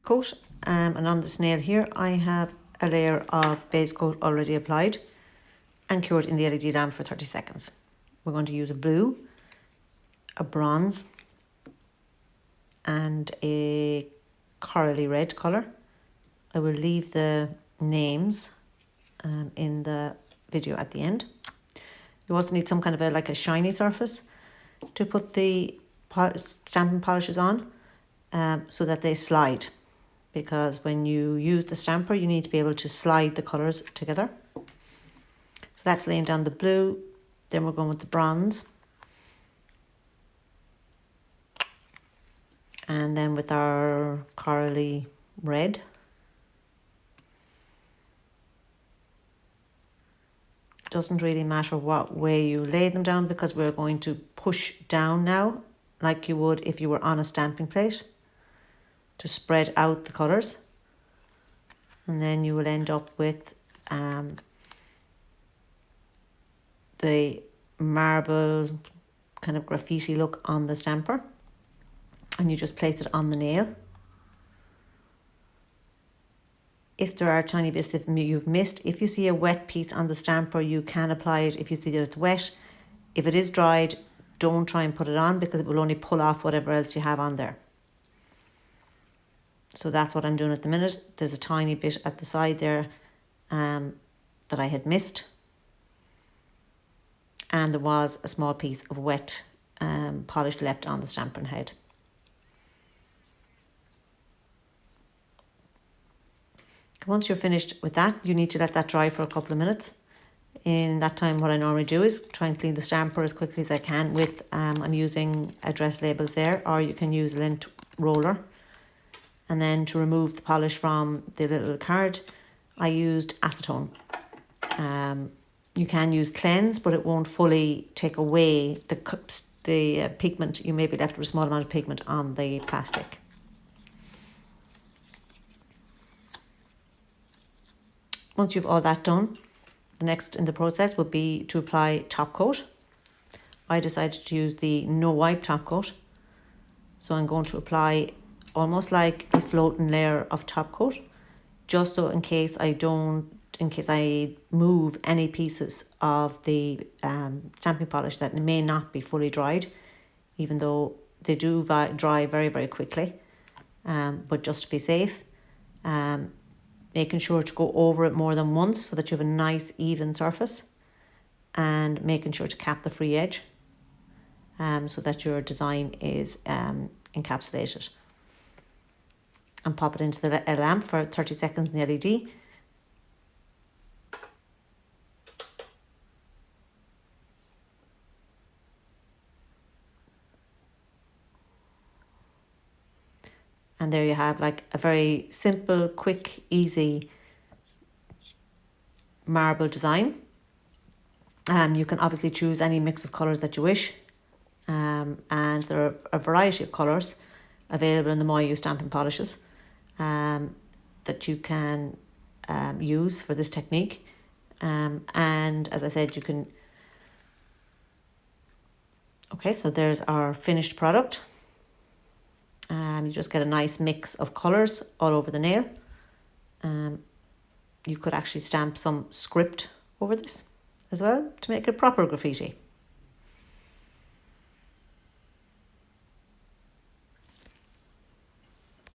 coat, and on this nail here I have a layer of base coat already applied and cured in the LED lamp for 30 seconds. We're going to use a blue, a bronze and a corally red colour. I will leave the names in the video at the end. You also need some kind of like a shiny surface to put the stamping polishes on, so that they slide, because when you use the stamper you need to be able to slide the colours together. So that's laying down the blue, then we're going with the bronze, and then with our corally red. Doesn't really matter what way you lay them down, because we're going to push down now like you would if you were on a stamping plate to spread out the colours, and then you will end up with the marble kind of graffiti look on the stamper, and you just place it on the nail. If there are tiny bits that you've missed, if you see a wet piece on the stamper, you can apply it if you see that it's wet. If it is dried, don't try and put it on, because it will only pull off whatever else you have on there. So that's what I'm doing at the minute. There's a tiny bit at the side there that I had missed. And there was a small piece of wet polish left on the stamping head. Once you're finished with that, you need to let that dry for a couple of minutes. In that time, what I normally do is try and clean the stamper as quickly as I can with, I'm using address labels there, or you can use a lint roller. And then to remove the polish from the little card, I used acetone. You can use cleanse, but it won't fully take away the pigment. You may be left with a small amount of pigment on the plastic. Once you've all that done, the next in the process would be to apply top coat. I decided to use the no wipe top coat. So I'm going to apply almost like a floating layer of top coat, just so in case I move any pieces of the stamping polish that may not be fully dried, even though they do dry very, very quickly. But just to be safe, making sure to go over it more than once so that you have a nice even surface, and making sure to cap the free edge so that your design is encapsulated. And pop it into the lamp for 30 seconds in the LED. And there you have like a very simple, quick, easy marble design. You can obviously choose any mix of colours that you wish. And there are a variety of colours available in the Moyu stamping polishes that you can use for this technique. And as I said, you can... Okay, so there's our finished product. You just get a nice mix of colours all over the nail. You could actually stamp some script over this as well to make it proper graffiti.